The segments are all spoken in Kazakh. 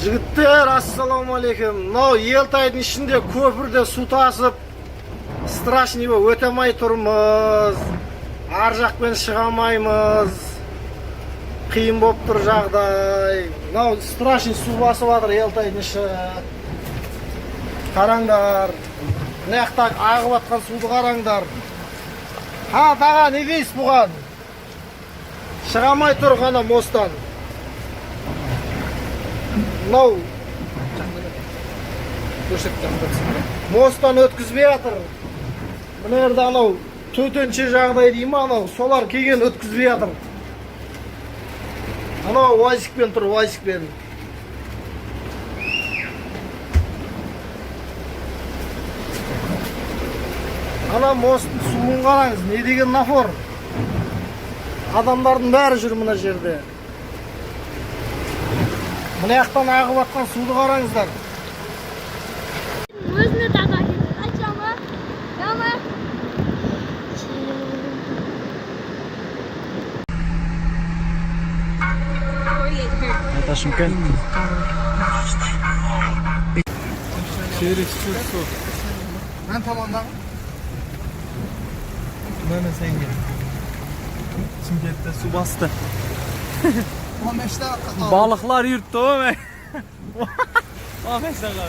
Жігіттер, ассалаумалейкум. Мынау Елтайдың ішінде көпірде су тасып, страшный өте алмай тұрмыз. Ар жақпен шыға алмаймыз. Қиын болып тұр жағдай. Мынау страшный су басып жатыр Елтайдың іші. Қараңдар. Мына жақта ағып жатқан суды қараңдар. Ха, таға, не дейсіз бұған? Шыға алмай тұр ғана мосттан. Мынау мосттан өткізбей жатыр. Мына жерде анау төтенше жағдай дей ма, анау солар келген өткізбей жатыр. Анау уазикпен тұр, уазикпен. Ана мосттың суын қараңыз, не деген нафор. Адамдардың бәрі жүр мына жерде. Мына жақтан ағып жатқан суды қараңыздар. Өзіне таға кетіп, айтшама, яма. Это Шымкент. Через су. Мен тамандағы? Мені сенге. Шымкентте су басты. Balıklar yurttu o be. Afiyet olsun.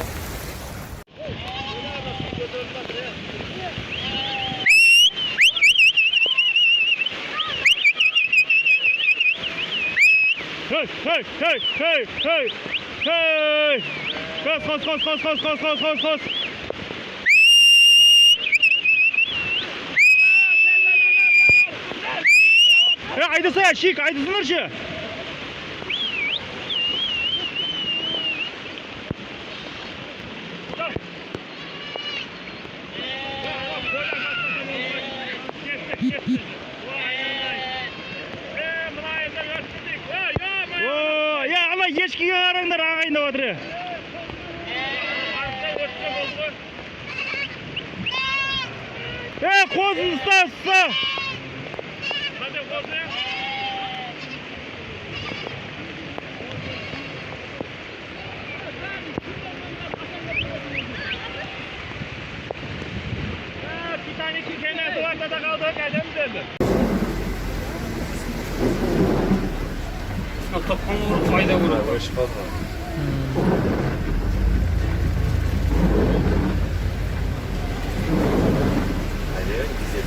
Hey, hey, hey, hey, hey, hey. Koş. Ya aydası ya, şik, aydasınlar şu. Ya ama ешкіге қараңдар, ағайындап жатыр. Қозын ұста. Titanik'in kenarı duvarda da kaldı, geldim dedi. Topkan vurup fayda vuruyor. Hoş fazla. Hadi bize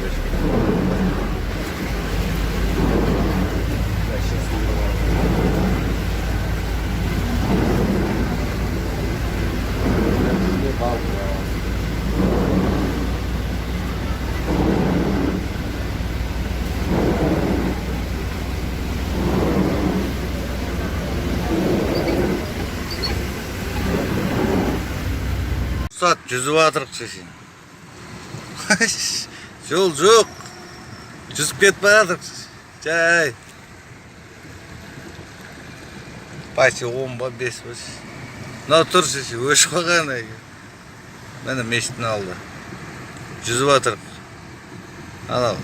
Saat жүзіп атырық шешен. Жол жоқ. Жүзіп кетіп баратырық. Жай. Почти 10 ба 5 ба. Мынау тұр шешен, өшіп қалған екен. Міне мешіттің алды. Жүзіп атырық. Анау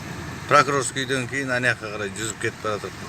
Прокурорскийден кейін ана жаққа қарай жүзіп кетіп баратырық.